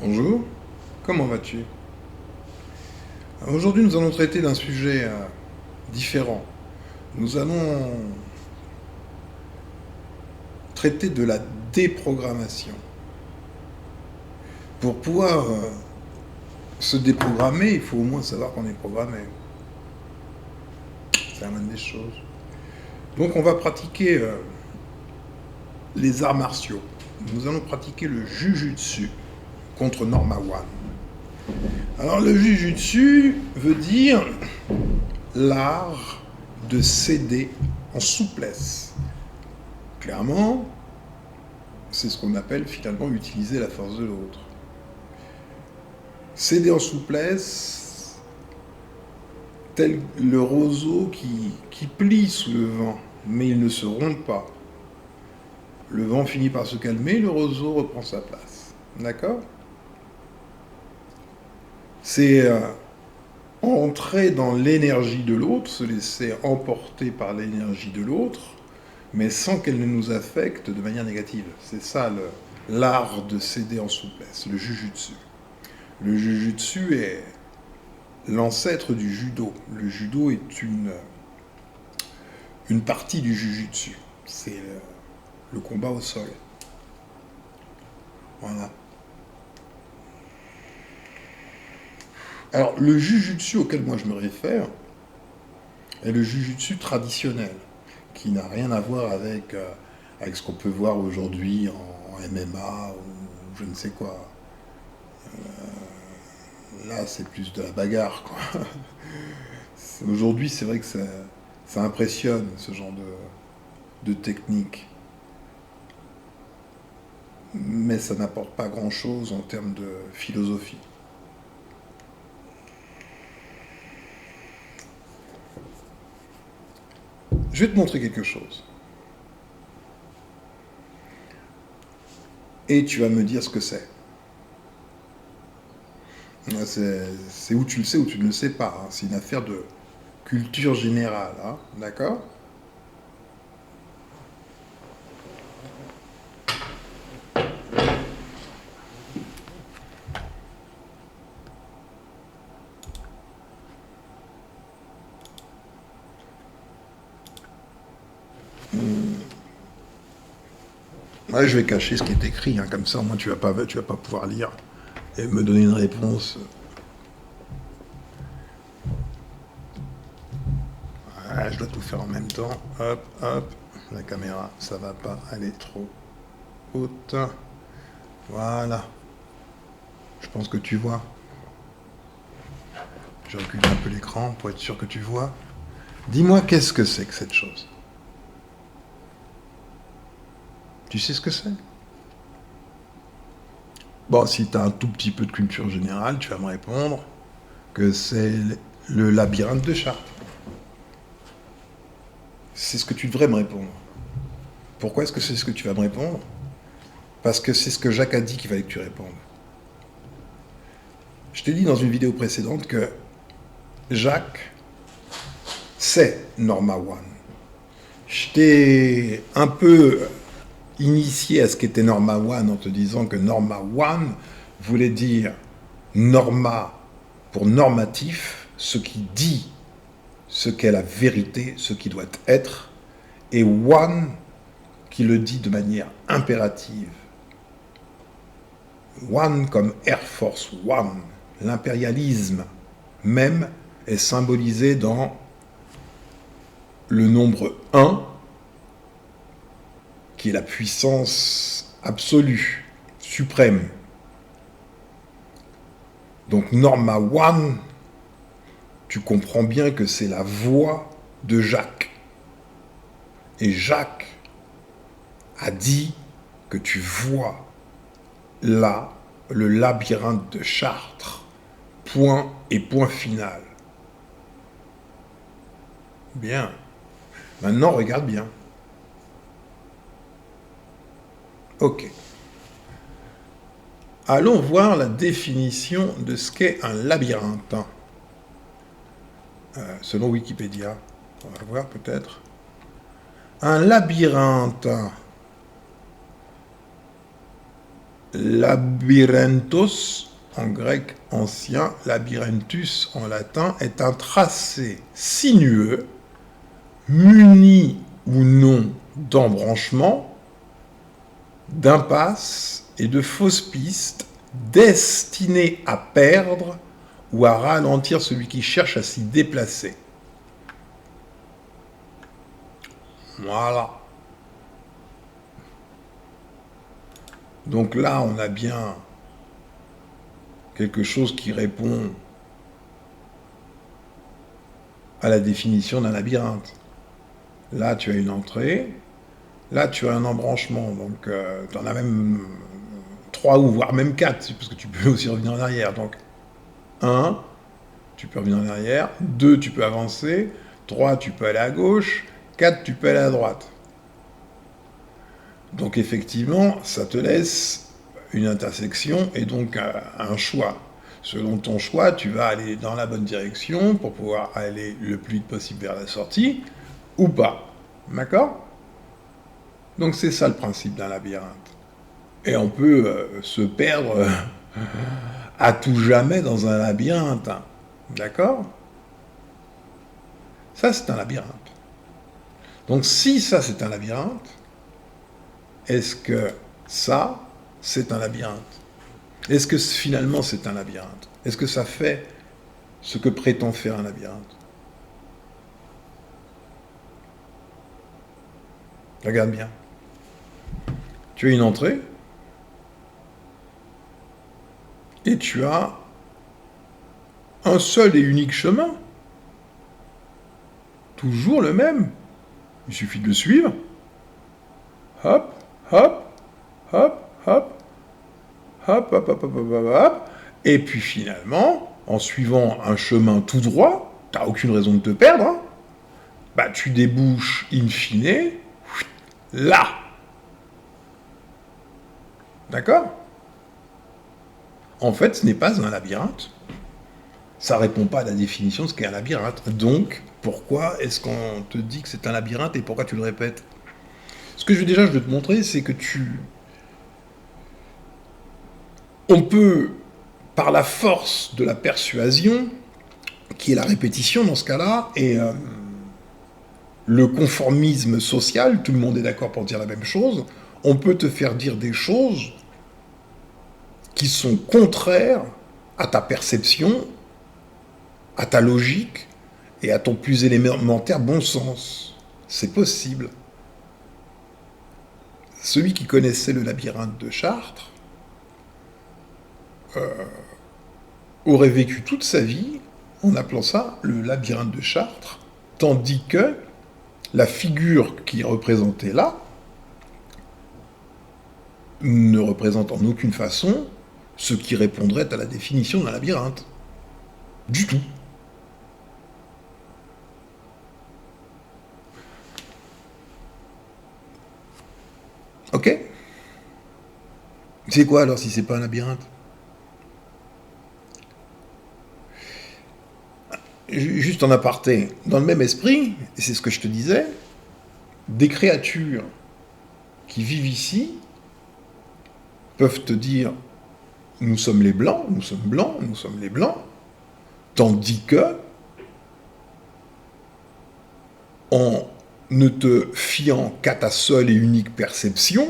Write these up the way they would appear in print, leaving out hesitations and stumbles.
Bonjour, comment vas-tu? Aujourd'hui, nous allons traiter d'un sujet différent. Nous allons traiter de la déprogrammation. Pour pouvoir se déprogrammer, il faut au moins savoir qu'on est programmé. C'est la moindre des choses. Donc, on va pratiquer les arts martiaux. Nous allons pratiquer le jujutsu contre Norma One. Alors, le jujutsu veut dire l'art de céder en souplesse. Clairement, c'est ce qu'on appelle finalement utiliser la force de l'autre. Céder en souplesse, tel le roseau qui plie sous le vent, mais il ne se rompt pas. Le vent finit par se calmer, le roseau reprend sa place. D'accord? C'est entrer dans l'énergie de l'autre, se laisser emporter par l'énergie de l'autre, mais sans qu'elle ne nous affecte de manière négative. C'est ça l'art de céder en souplesse, le jujutsu. Le jujutsu est l'ancêtre du judo. Le judo est une partie du jujutsu. C'est le combat au sol. Voilà. Alors, le jujutsu auquel moi je me réfère est le jujutsu traditionnel, qui n'a rien à voir avec ce qu'on peut voir aujourd'hui en MMA ou je ne sais quoi. Là, c'est plus de la bagarre, quoi. Aujourd'hui, c'est vrai que ça impressionne, ce genre de technique. Mais ça n'apporte pas grand-chose en termes de philosophie. Je vais te montrer quelque chose. Et tu vas me dire ce que c'est. C'est où tu le sais ou tu ne le sais pas. Hein. C'est une affaire de culture générale. Hein. D'accord? Ouais, je vais cacher ce qui est écrit. Hein. Comme ça, au moins, tu vas pas pouvoir lire et me donner une réponse. Ouais, je dois tout faire en même temps. Hop, hop. La caméra, ça va pas aller trop haute. Voilà. Je pense que tu vois. Je recule un peu l'écran pour être sûr que tu vois. Dis-moi, qu'est-ce que c'est que cette chose? Tu sais ce que c'est? Bon, si tu as un tout petit peu de culture générale, tu vas me répondre que c'est le labyrinthe de Chartres. C'est ce que tu devrais me répondre. Pourquoi est-ce que c'est ce que tu vas me répondre? Parce que c'est ce que Jacques a dit qu'il fallait que tu répondes. Je t'ai dit dans une vidéo précédente que Jacques, c'est Norma One. Je t'ai un peu initié à ce qu'était Norma One en te disant que Norma One voulait dire norma pour normatif, ce qui dit ce qu'est la vérité, ce qui doit être, et one qui le dit de manière impérative. One comme Air Force One, l'impérialisme même est symbolisé dans le nombre 1, qui est la puissance absolue, suprême. Donc Norma One, tu comprends bien que c'est la voix de Jacques. Et Jacques a dit que tu vois là le labyrinthe de Chartres, point et point final. Bien. Maintenant, regarde bien. Ok. Allons voir la définition de ce qu'est un labyrinthe. Selon Wikipédia. On va voir peut-être. Un labyrinthe Labyrinthos en grec ancien, labyrinttus en latin, est un tracé sinueux, muni ou non d'embranchements, d'impasses et de fausses pistes destinées à perdre ou à ralentir celui qui cherche à s'y déplacer. Voilà. Donc là, on a bien quelque chose qui répond à la définition d'un labyrinthe. Là, tu as une entrée. Là, tu as un embranchement. Donc, tu en as même 3 ou voire même 4, parce que tu peux aussi revenir en arrière. Donc, 1, tu peux revenir en arrière. 2, tu peux avancer. 3, tu peux aller à gauche. 4, tu peux aller à droite. Donc, effectivement, ça te laisse une intersection et donc un choix. Selon ton choix, tu vas aller dans la bonne direction pour pouvoir aller le plus vite possible vers la sortie ou pas. D'accord ? Donc c'est ça le principe d'un labyrinthe. Et on peut se perdre à tout jamais dans un labyrinthe. D'accord ? Ça, c'est un labyrinthe. Donc si ça, c'est un labyrinthe, est-ce que ça, c'est un labyrinthe ? Est-ce que finalement, c'est un labyrinthe ? Est-ce que ça fait ce que prétend faire un labyrinthe ? Regarde bien. Tu as une entrée et tu as un seul et unique chemin. Toujours le même. Il suffit de le suivre. Hop, hop, hop, hop, hop, hop, hop, hop, hop, hop. Et puis finalement, en suivant un chemin tout droit, tu n'as aucune raison de te perdre, hein, bah, tu débouches in fine là. D'accord ? En fait, ce n'est pas un labyrinthe. Ça ne répond pas à la définition de ce qu'est un labyrinthe. Donc, pourquoi est-ce qu'on te dit que c'est un labyrinthe et pourquoi tu le répètes ? Ce que je veux te montrer, c'est que on peut, par la force de la persuasion, qui est la répétition dans ce cas-là, et le conformisme social, tout le monde est d'accord pour dire la même chose, on peut te faire dire des choses qui sont contraires à ta perception, à ta logique et à ton plus élémentaire bon sens. C'est possible. Celui qui connaissait le labyrinthe de Chartres aurait vécu toute sa vie en appelant ça le labyrinthe de Chartres, tandis que la figure qui est représentée là ne représente en aucune façon ce qui répondrait à la définition d'un labyrinthe. Du tout. Ok ? C'est quoi alors si c'est pas un labyrinthe ? Juste en aparté, dans le même esprit, et c'est ce que je te disais, des créatures qui vivent ici peuvent te dire « nous sommes les blancs, nous sommes blancs, nous sommes les blancs », tandis que, en ne te fiant qu'à ta seule et unique perception,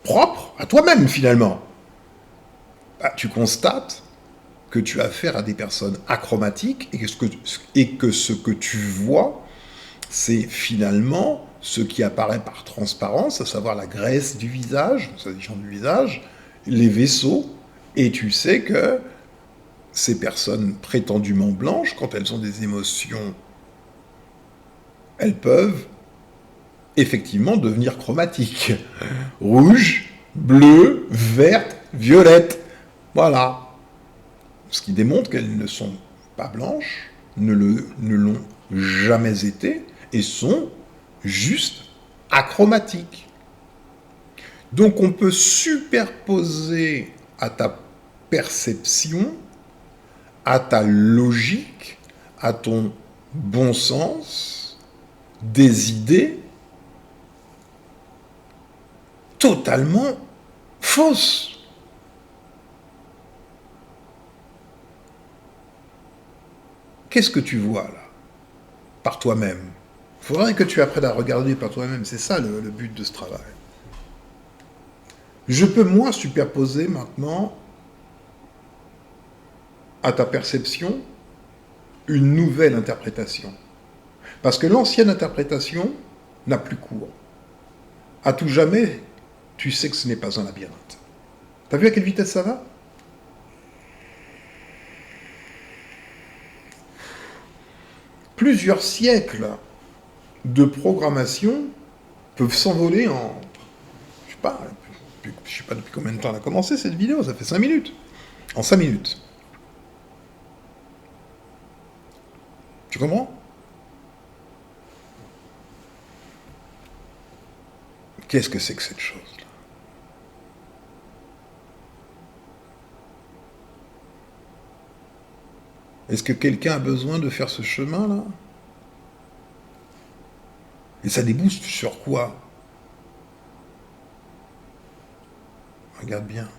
propre à toi-même finalement, bah, tu constates que tu as affaire à des personnes achromatiques et que ce que tu vois, c'est finalement ce qui apparaît par transparence, à savoir la graisse du visage, s'agissant du visage, les vaisseaux, et tu sais que ces personnes prétendument blanches, quand elles ont des émotions, elles peuvent effectivement devenir chromatiques. Rouge, bleu, verte, violette. Voilà. Ce qui démontre qu'elles ne sont pas blanches, ne l'ont jamais été, et sont juste achromatiques. Donc on peut superposer à ta perception, à ta logique, à ton bon sens, des idées totalement fausses. Qu'est-ce que tu vois là, par toi-même? Il faudrait que tu apprennes à regarder par toi-même, c'est ça le but de ce travail. Je peux, moi, superposer maintenant à ta perception une nouvelle interprétation. Parce que l'ancienne interprétation n'a plus cours. À tout jamais, tu sais que ce n'est pas un labyrinthe. T'as vu à quelle vitesse ça va? Plusieurs siècles de programmation peuvent s'envoler en... Je sais pas depuis combien de temps elle a commencé cette vidéo, ça fait 5 minutes. En 5 minutes. Tu comprends? Qu'est-ce que c'est que cette chose-là? Est-ce que quelqu'un a besoin de faire ce chemin-là? Et ça débouche sur quoi? Regarde bien.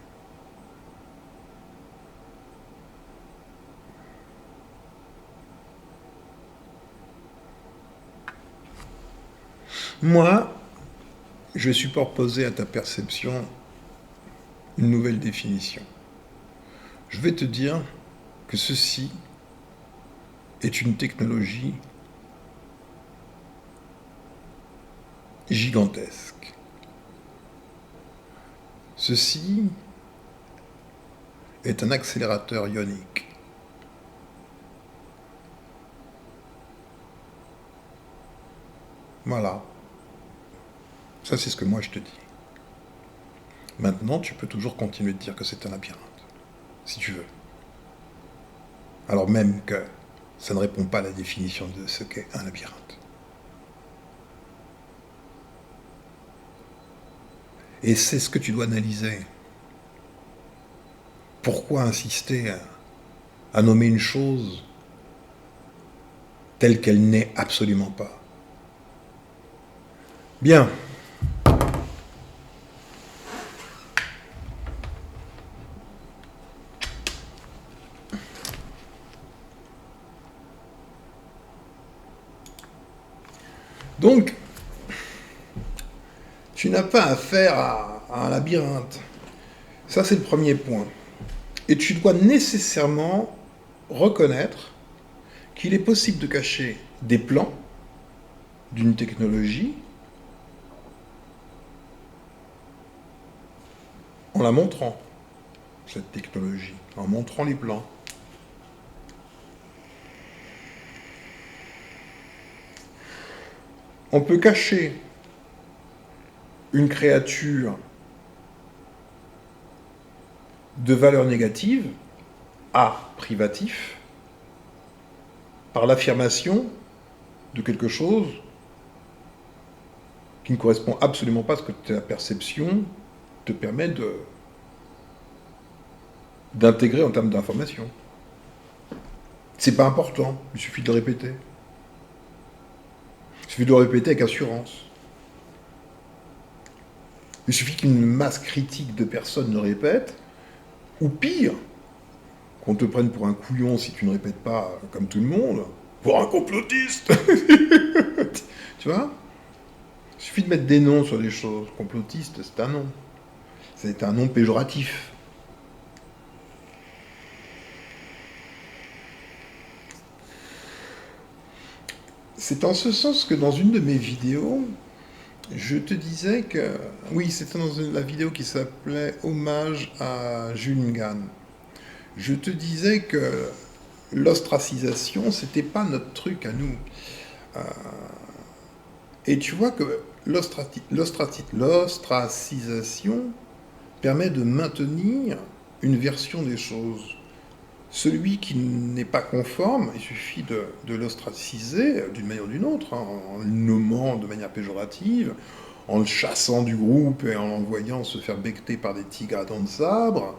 Moi, je suis proposé à ta perception une nouvelle définition. Je vais te dire que ceci est une technologie gigantesque. Ceci est un accélérateur ionique. Voilà. Ça, c'est ce que moi je te dis. Maintenant, tu peux toujours continuer de dire que c'est un labyrinthe, si tu veux. Alors même que ça ne répond pas à la définition de ce qu'est un labyrinthe. Et c'est ce que tu dois analyser. Pourquoi insister à nommer une chose telle qu'elle n'est absolument pas? Bien. Donc, tu n'as pas affaire à un labyrinthe. Ça, c'est le premier point. Et tu dois nécessairement reconnaître qu'il est possible de cacher des plans d'une technologie en la montrant, cette technologie, en montrant les plans. On peut cacher une créature de valeur négative, A, privatif, par l'affirmation de quelque chose qui ne correspond absolument pas à ce que ta perception te permet d'intégrer en termes d'information. C'est pas important, il suffit de le répéter. Il suffit de le répéter avec assurance. Il suffit qu'une masse critique de personnes le répète, ou pire, qu'on te prenne pour un couillon si tu ne répètes pas comme tout le monde, pour un complotiste. Tu vois? Il suffit de mettre des noms sur les choses. Complotiste, c'est un nom. C'est un nom péjoratif. C'est en ce sens que dans une de mes vidéos, je te disais que... Oui, c'était dans la vidéo qui s'appelait Hommage à Jules Gann. Je te disais que l'ostracisation, c'était pas notre truc à nous. Et tu vois que l'ostracisation permet de maintenir une version des choses. Celui qui n'est pas conforme, il suffit de l'ostraciser d'une manière ou d'une autre, hein, en le nommant de manière péjorative, en le chassant du groupe et en l'envoyant se faire becter par des tigres à dents de sabre,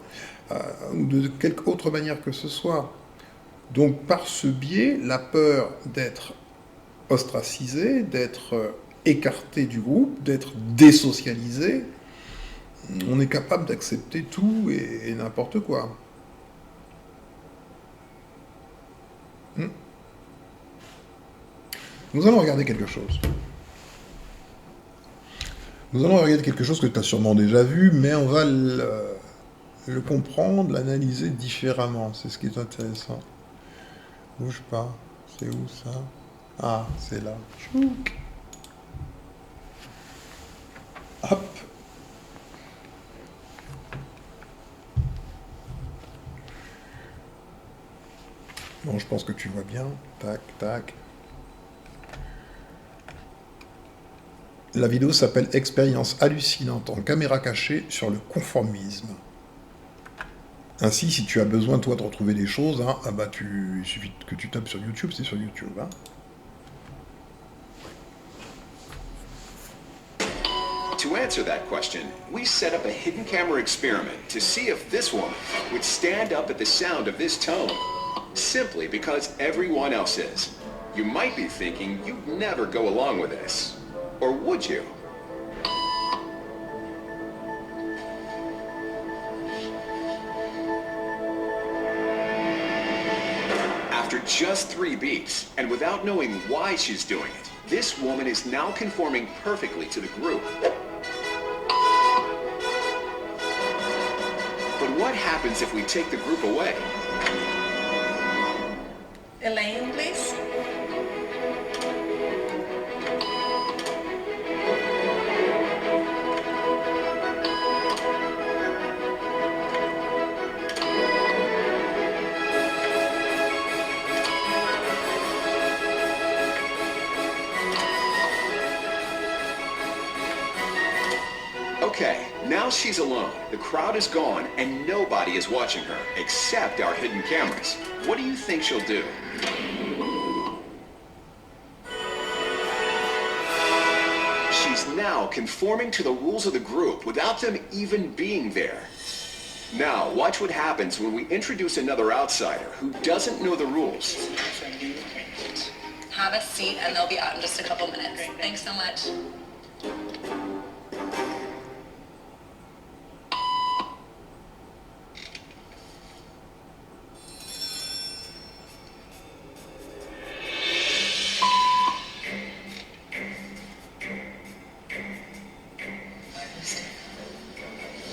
ou de quelque autre manière que ce soit. Donc par ce biais, la peur d'être ostracisé, d'être écarté du groupe, d'être désocialisé, on est capable d'accepter tout et n'importe quoi. Nous allons regarder quelque chose. Nous allons regarder quelque chose que tu as sûrement déjà vu, mais on va le comprendre, l'analyser différemment. C'est ce qui est intéressant. Bouge pas. C'est où ça? Ah, c'est là. Tchouk. Hop. Bon, je pense que tu vois bien. Tac, tac. La vidéo s'appelle Expérience hallucinante en caméra cachée sur le conformisme. Ainsi, si tu as besoin, toi, de retrouver des choses, hein, ah bah il suffit que tu tapes sur YouTube, c'est sur YouTube. Hein. To answer that question, we set up a hidden camera experiment to see if this woman would stand up at the sound of this tone, simply because everyone else is. You might be thinking you'd never go along with this. Or would you? After just 3 beats, and without knowing why she's doing it, this woman is now conforming perfectly to the group. But what happens if we take the group away? Elaine, please. Okay, now she's alone. The crowd is gone and nobody is watching her, except our hidden cameras. What do you think she'll do? She's now conforming to the rules of the group without them even being there. Now, watch what happens when we introduce another outsider who doesn't know the rules. Have a seat and they'll be out in just a couple minutes. Thanks so much.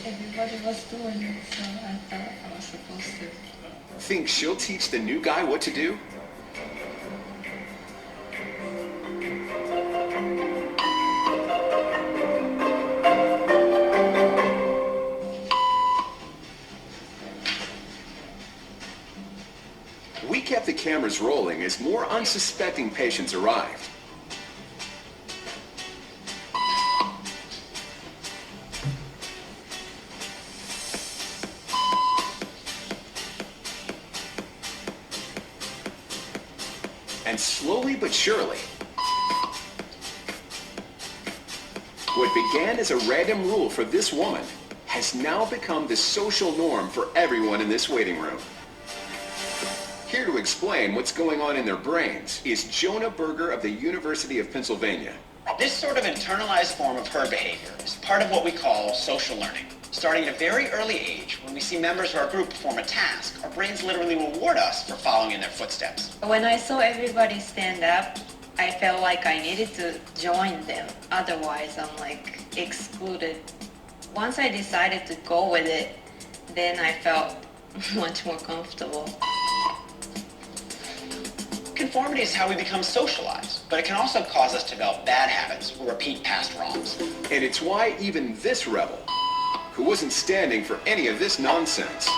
Everybody was doing it, so I thought I was supposed to. Think she'll teach the new guy what to do? We kept the cameras rolling as more unsuspecting patients arrived. And slowly but surely, what began as a random rule for this woman has now become the social norm for everyone in this waiting room. Here to explain what's going on in their brains is Jonah Berger of the University of Pennsylvania. This sort of internalized form of herd behavior is part of what we call social learning. Starting at a very early age, when we see members of our group perform a task, our brains literally reward us for following in their footsteps. When I saw everybody stand up, I felt like I needed to join them. Otherwise, I'm like excluded. Once I decided to go with it, then I felt much more comfortable. Conformity is how we become socialized, but it can also cause us to develop bad habits or repeat past wrongs. And it's why even this rebel, who wasn't standing for any of this nonsense,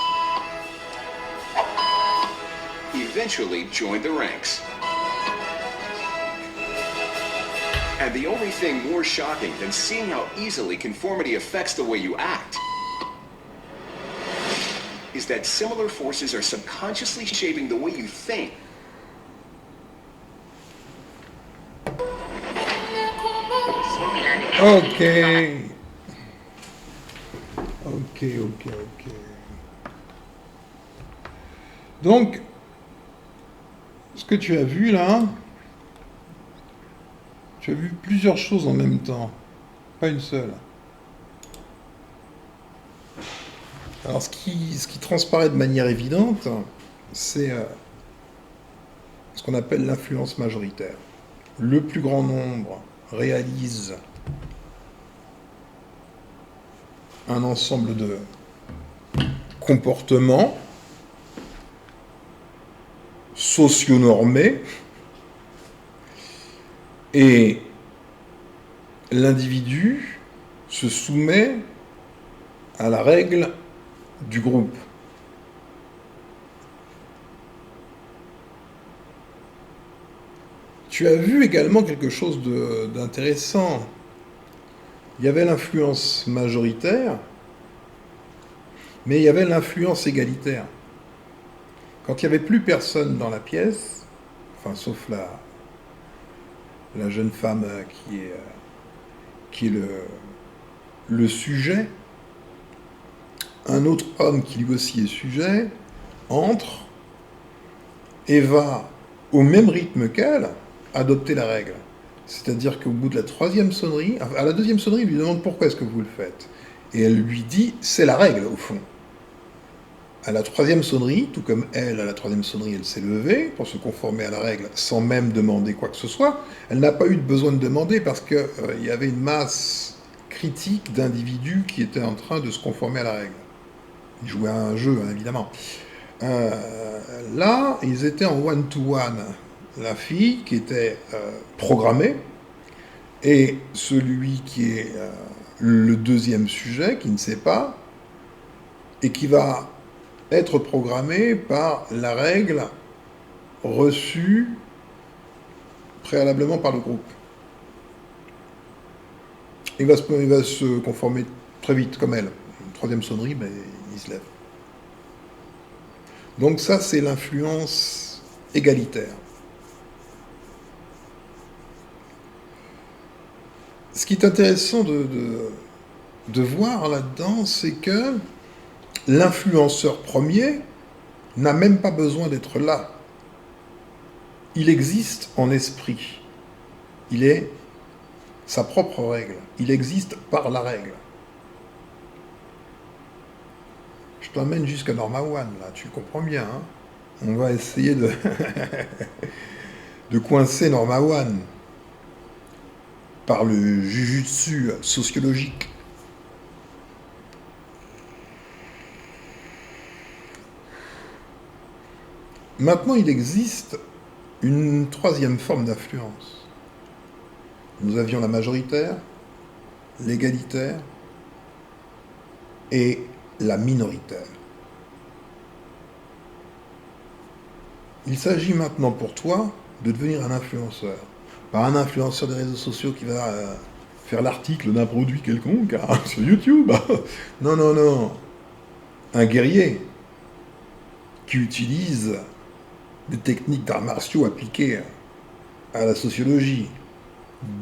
eventually joined the ranks. And the only thing more shocking than seeing how easily conformity affects the way you act is that similar forces are subconsciously shaping the way you think. Ok. Ok. Donc, ce que tu as vu là, tu as vu plusieurs choses en même temps, pas une seule. Alors, ce qui transparaît de manière évidente, c'est ce qu'on appelle l'influence majoritaire. le plus grand nombre réalise un ensemble de comportements socio-normés et l'individu se soumet à la règle du groupe. Tu as vu également quelque chose d'intéressant. Il y avait l'influence majoritaire, mais il y avait l'influence égalitaire. Quand il n'y avait plus personne dans la pièce, enfin sauf la jeune femme qui est le sujet, un autre homme qui lui aussi est sujet, entre et va, au même rythme qu'elle, adopter la règle. C'est-à-dire qu'au bout de la troisième sonnerie, à la deuxième sonnerie, il lui demande pourquoi est-ce que vous le faites. Et elle lui dit, c'est la règle, au fond. À la troisième sonnerie, tout comme elle, à la troisième sonnerie, elle s'est levée pour se conformer à la règle sans même demander quoi que ce soit. Elle n'a pas eu besoin de demander parce qu'il y avait une masse critique d'individus qui étaient en train de se conformer à la règle. Ils jouaient à un jeu, hein, évidemment. Là, ils étaient en one-to-one. La fille qui était programmée et celui qui est le deuxième sujet, qui ne sait pas, et qui va être programmé par la règle reçue préalablement par le groupe. Il va se conformer très vite, comme elle. Une troisième sonnerie, mais il se lève. Donc ça, c'est l'influence égalitaire. Ce qui est intéressant de voir là-dedans, c'est que l'influenceur premier n'a même pas besoin d'être là. Il existe en esprit. Il est sa propre règle. Il existe par la règle. Je t'emmène jusqu'à Norma One, là, tu comprends bien. Hein, on va essayer de coincer Norma One par le jujutsu sociologique. Maintenant, il existe une troisième forme d'influence. Nous avions la majoritaire, l'égalitaire et la minoritaire. Il s'agit maintenant pour toi de devenir un influenceur. Pas un influenceur des réseaux sociaux qui va faire l'article d'un produit quelconque sur YouTube. Non, non, non. Un guerrier qui utilise des techniques d'arts martiaux appliquées à la sociologie,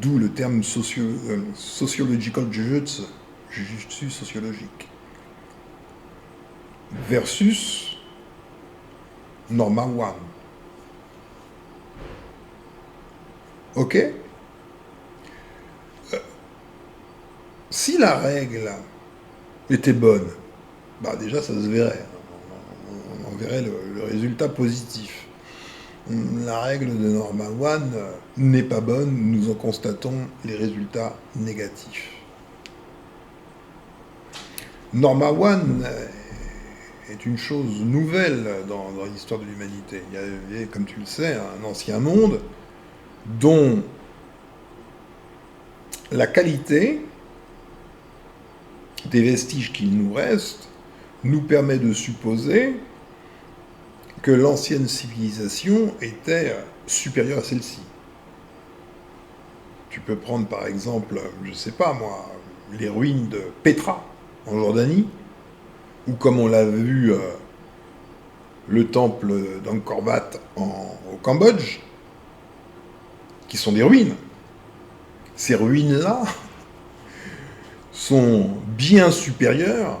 d'où le terme sociological jujutsu sociologique, versus Norma One. Ok ? Si la règle était bonne, bah déjà ça se verrait. On verrait le résultat positif. La règle de Norma One n'est pas bonne, nous en constatons les résultats négatifs. Norma One est une chose nouvelle dans l'histoire de l'humanité. Il y avait, comme tu le sais, un ancien monde dont la qualité des vestiges qu'il nous reste nous permet de supposer que l'ancienne civilisation était supérieure à celle-ci. Tu peux prendre par exemple, je sais pas moi, les ruines de Petra en Jordanie, ou comme on l'a vu, le temple d'Angkor Wat au Cambodge, qui sont des ruines. Ces ruines-là sont bien supérieures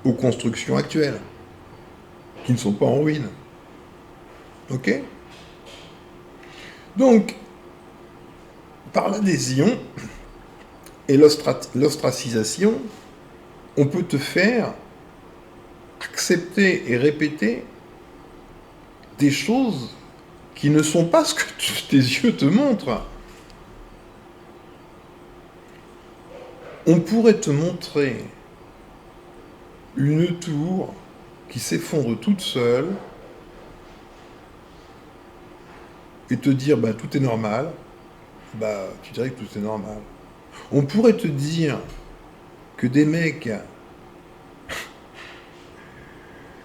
aux constructions actuelles, qui ne sont pas en ruine. Ok ? Donc, par l'adhésion et l'ostracisation, on peut te faire accepter et répéter des choses qui ne sont pas ce que tes yeux te montrent. On pourrait te montrer une tour qui s'effondre toute seule et te dire bah tout est normal, bah tu dirais que tout est normal. On pourrait te dire que des mecs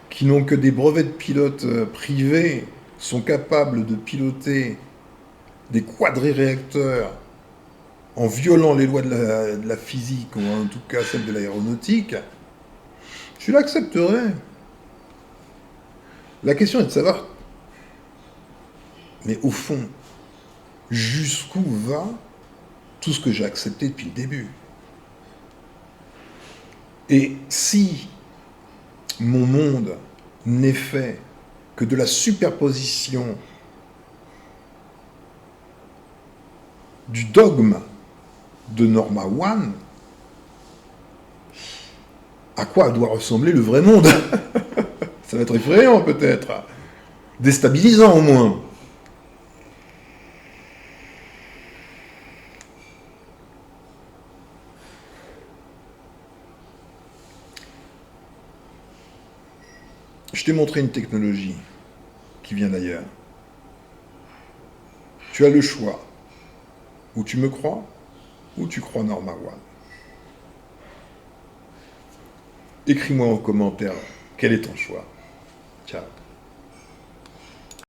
qui n'ont que des brevets de pilote privés sont capables de piloter des quadriréacteurs en violant les lois de la physique, ou en tout cas celles de l'aéronautique, je l'accepterais. La question est de savoir, mais au fond, jusqu'où va tout ce que j'ai accepté depuis le début? Et si mon monde n'est fait que de la superposition du dogme de Norma One, à quoi doit ressembler le vrai monde? Ça va être effrayant peut-être, déstabilisant au moins. Je t'ai montré une technologie qui vient d'ailleurs. Tu as le choix. Ou tu me crois, ou tu crois Norma One. Écris-moi en commentaire quel est ton choix. Ciao.